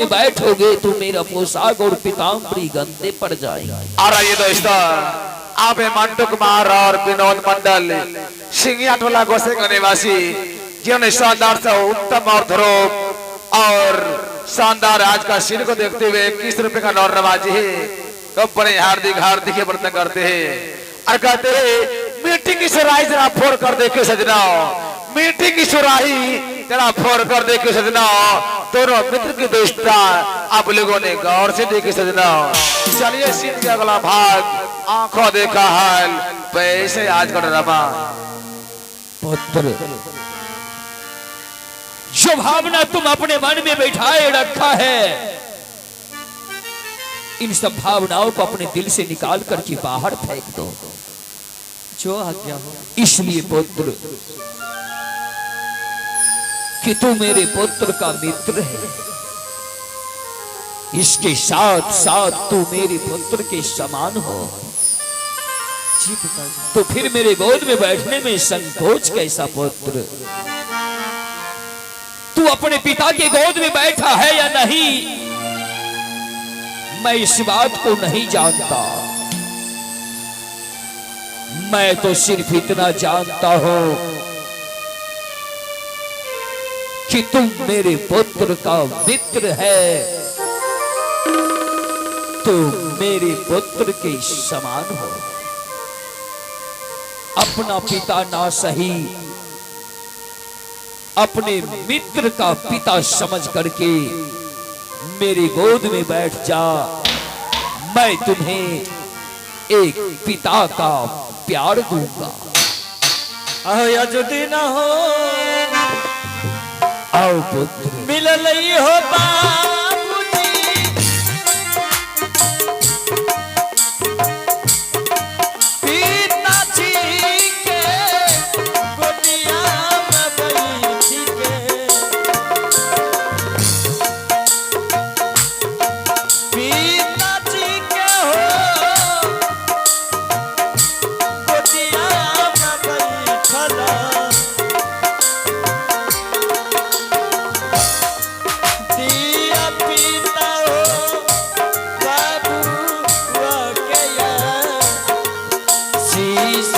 में बैठोगे तो मेरा पोशाक और पीताम्बरी गंदे पड़ जाएंगे। और ये दोस्तों, आप मंटू कुमार और विनोद मंडल सिंगिया टोला गोसे का निवासी, जिन्होंने शानदार से उत्तम और ध्रुव और शानदार आज का सीन को देखते हुए 21 रुपए का नौर नवाजी है, तो बड़े हार्दिक हार्दिक वर्तन करते हैं और कहते हैं मीटिंग की सुराही जरा फोड़ कर देखे सजना, मीटिंग की सुराही जरा फोड़ कर देखे सजना, दोनों मित्र की दोस्ता आप लोगों ने गौर से देखे सजना। चलिए सीन का अगला भाग आंखों देखा हाल पैसे आज का ड्रामा। पुत्र, जो भावना तुम अपने मन में बैठाए रखा है, इन सब भावनाओं को अपने दिल से निकाल करके बाहर फेंक दो, जो आज्ञा हो। इसलिए पुत्र कि तू मेरे पुत्र का मित्र है, इसके साथ साथ तू मेरे पुत्र के समान हो। जी पिताजी। तो फिर मेरे गोद में बैठने में संकोच कैसा पुत्र? तू अपने पिता के गोद में बैठा है या नहीं, मैं इस बात को नहीं जानता। मैं तो सिर्फ इतना जानता हूं कि तुम मेरे पुत्र का मित्र है, तो मेरे पुत्र के समान हो। अपना पिता ना सही, अपने मित्र का पिता समझ करके मेरी गोद में बैठ जा। मैं तुम्हें एक पिता का प्यार दूंगा। यदि न हो आओ पुत्र, मिल लई हो बाबूजी, पिताजी के गोदिया में बैठी के, पिताजी के हो गोदिया में बैठला, दिया पिता हो बाबू के शीश,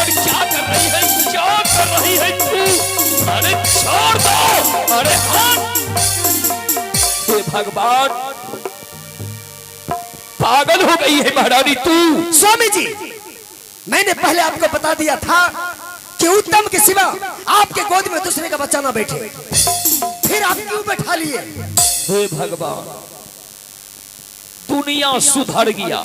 क्या कर रही है, क्या कर रही है तू? अरे छोड़ दो, अरे हे भगवान, पागल हो गई है महारानी तू। स्वामी जी, मैंने पहले आपको बता दिया था कि उत्तम के सिवा आपके गोद में दूसरे का बच्चा ना बैठे, फिर आप क्यों बैठा लिए? हे भगवान, दुनिया सुधर गया,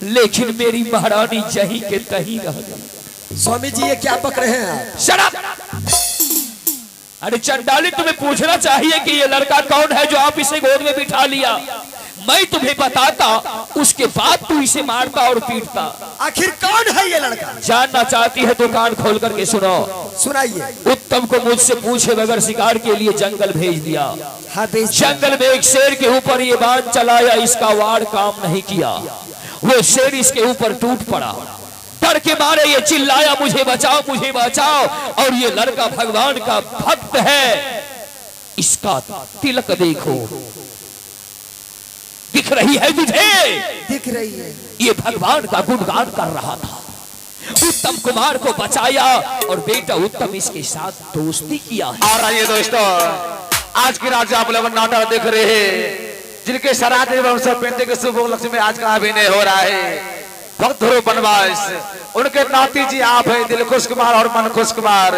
लेकिन मेरी महारानी जहीं के तहीं रह गई। स्वामी जी, ये क्या बक रहे हैं आप? Shut up! अरे चंडाली, तुम्हें पूछना चाहिए कि ये लड़का कौन है जो आप इसे गोद में बिठा लिया। मैं तुम्हें बताता, उसके बाद तू इसे मारता और पीटता। आखिर कौन है ये लड़का? जानना चाहती है तो कान खोल करके सुनो। सुनाइए। उत्तम को मुझसे पूछे बगैर शिकार के लिए जंगल भेज दिया। हाँ, जंगल में एक शेर के ऊपर ये बाण चलाया, इसका वार काम नहीं किया। वो शेर इसके ऊपर टूट पड़ा, डर के मारे ये चिल्लाया, मुझे बचाओ, मुझे बचाओ। और ये लड़का भगवान का भक्त है, इसका तिलक देखो, दिख रही है तुझे? दिख रही है। ये भगवान का गुणगान कर रहा था। उत्तम कुमार को बचाया और बेटा उत्तम इसके साथ दोस्ती किया है। और आइए दोस्तों, आज की रात आप लोग नाटक देख रहे हैं, जिनके सराध एवं सब पेंटे के शुभ लक्ष्य में आज का अभिनय हो रहा है भक्त ध्रुव बनवास, उनके नाती जी आप है दिलखुश कुमार और मनखुश कुमार,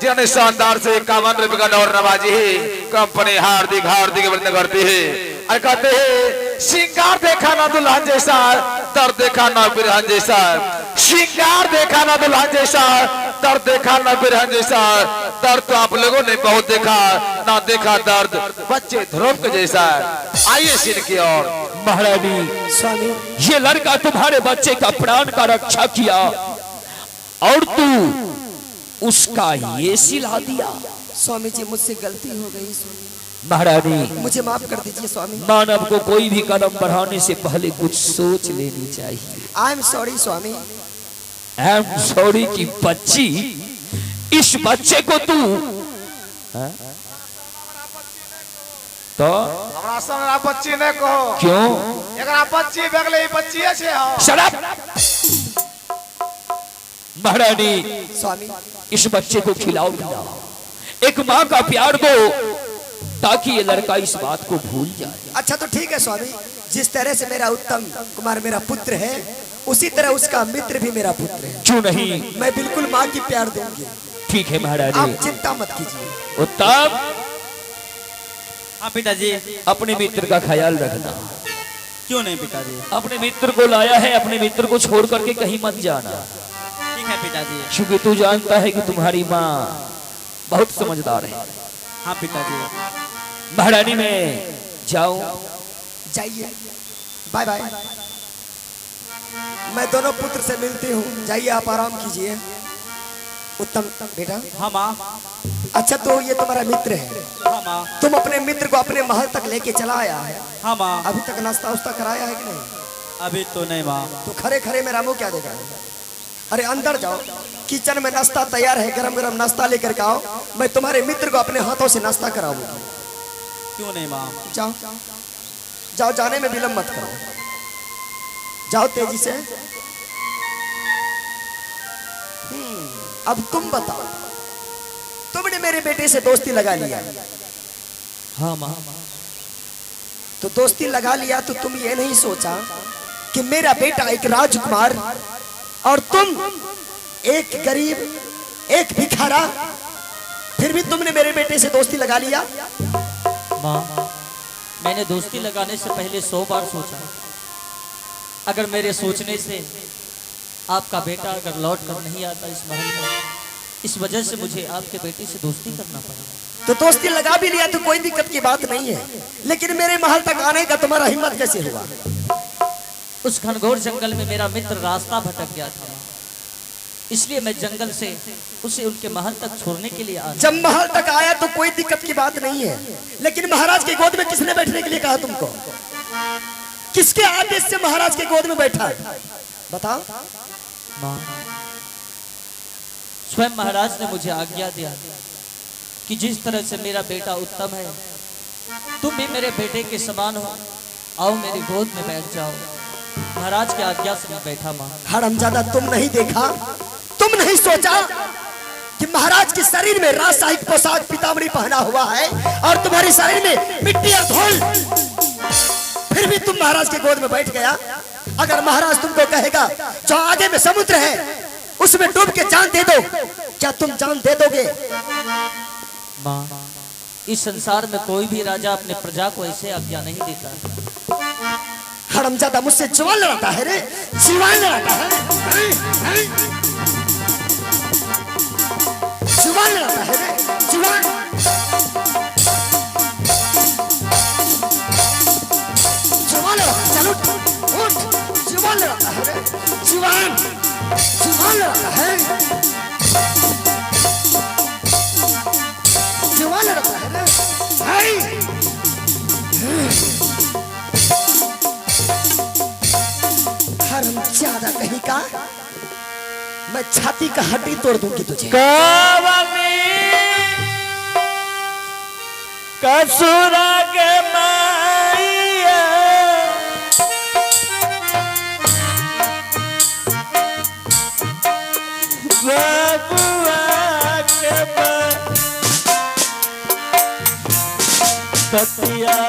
जिन्होंने शानदार से 51 रुपए का और नवाजी है। कंपनी हार्दिक हार्दिक अभिनंदन करती है और कहते हैं श्रृंगार देखा ना दुल्हन जैसा, दर्द देखा ना बिरहन जैसा। श्रृंगार देखा ना दुल्हन जैसा, दर्द देखा ना बिरहन जैसा। दर्द तो आप लोगों ने बहुत देखा, ना देखा दर्द बच्चे ध्रुव के जैसा। आइए सिर की ओर। महारानी स्वामी ये लड़का तुम्हारे बच्चे का प्राण का रक्षा किया और तू उसका ये सिला दिया। स्वामी जी मुझसे गलती हो गई स्वामी, महारानी मुझे माफ कर दीजिए स्वामी। मानव को कोई भी कदम बढ़ाने से पहले कुछ सोच लेनी चाहिए। I am sorry Swami. I am sorry की बच्ची, इस बच्चे को तू हाँ? तो हमरा संग बच्ची ने कहो क्यों? एकरा बच्ची बेगले बच्ची छे हो। शराब। महारानी स्वामी इस बच्चे को खिलाओ पिलाओ, एक माँ का प्यार दो ताकि ये लड़का इस बात को भूल जाए। अच्छा तो ठीक है स्वामी, जिस तरह से मेरा उत्तम कुमार मेरा पुत्र है उसी तरह उसका मित्र भी मेरा पुत्र है। क्यों नहीं? मैं बिल्कुल माँ की प्यार दूंगी। ठीक है महारानी, आप चिंता मत कीजिए। उत्तम हाँ पिताजी। अपने मित्र का ख्याल रखना। क्यों नहीं पिताजी? अपने मित्र को लाया है, अपने मित्र को छोड़ करके कहीं मत जाना, ठीक है पिताजी। क्योंकि तू जानता है कि तुम्हारी माँ बहुत समझदार है। हाँ पिताजी। महारानी में जाऊं? जाइए, बाय बाय। मैं दोनों पुत्र से मिलती हूँ, जाइए आप आराम कीजिए। उत्तम बेटा। हाँ माँ। अच्छा तो ये तुम्हारा मित्र है, हाँ माँ। तुम अपने मित्र को अपने महल तक लेके चला आया है। हाँ माँ। अभी तक नाश्ता उस्ता कराया है कि नहीं? अभी तो नहीं माँ। तो खरे खरे मेरा मुंह क्या देखा है? अरे अंदर जाओ, किचन में नाश्ता तैयार है, गरम गरम नाश्ता लेकर के आओ। मैं तुम्हारे मित्र को अपने हाथों से नाश्ता कराऊंगा। क्यों नहीं माँ? जाओ जाओ, जाने में विलंब मत करो, जाओ तेजी से। अब तुम बताओ, तुमने मेरे बेटे से दोस्ती लगा लिया। हाँ माँ। तो दोस्ती लगा लिया तो तुम ये नहीं सोचा कि मेरा बेटा एक राजकुमार और तुम एक गरीब, एक भिखारा, फिर भी तुमने मेरे बेटे से दोस्ती लगा लिया। माँ मैंने दोस्ती लगाने से पहले 100 बार सोचा, अगर मेरे सोचने से आपका बेटा अगर लौट कर नहीं आता इस महल में, इस वजह से मुझे आपके बेटे से दोस्ती करना पड़ा। तो दोस्ती लगा भी लिया तो कोई दिक्कत की बात नहीं है, लेकिन मेरे महल तक आने का तुम्हारा हिम्मत कैसे हुआ? उस घनघोर जंगल में मेरा मित्र रास्ता भटक गया था, इसलिए मैं जंगल से उसे उनके महल तक छोड़ने के लिए आया। जब महल तक आया तो कोई दिक्कत की बात नहीं है, लेकिन महाराज की गोद में किसने बैठने के लिए कहा तुमको? किसके आदेश से महाराज के गोद में बैठा? बताओ। माँ स्वयं महाराज ने मुझे आज्ञा दिया कि जिस तरह से मेरा बेटा उत्तम है, तुम भी मेरे बेटे के समान हो, आओ मेरी गोद में बैठ जाओ। महाराज की आज्ञा से मैं बैठा। माँ हरामजादा, तुम नहीं देखा, तुम नहीं सोचा कि महाराज के शरीर में राजशाही पोशाक पीताम्बरी पहना हुआ है और तुम्हारे शरीर में मिट्टी और धूल, फिर भी तुम महाराज के गोद में बैठ गया। अगर महाराज तुमको कहेगा जो आगे में समुद्र है उसमें डूब के जान दे दो, क्या तुम जान दे दोगे? माँ इस संसार में कोई भी राजा अपने प्रजा को ऐसे आज्ञा नहीं देता। हरामजादा, मुझसे जवान लड़ाता है रे, जवान लड़ाता है, जवान लड़ाता है रे, जवान। जवान लड़ाता, चलो उठ, जवान लड़ाता है रे, जवान, जवान लड़ाता है, जवान लड़ाता है रे, हरामजादा कहीं का, मैं छाती का हड्डी तोड़ दूंगी तुझे। कसुरा के माया बाबुआ के पतिया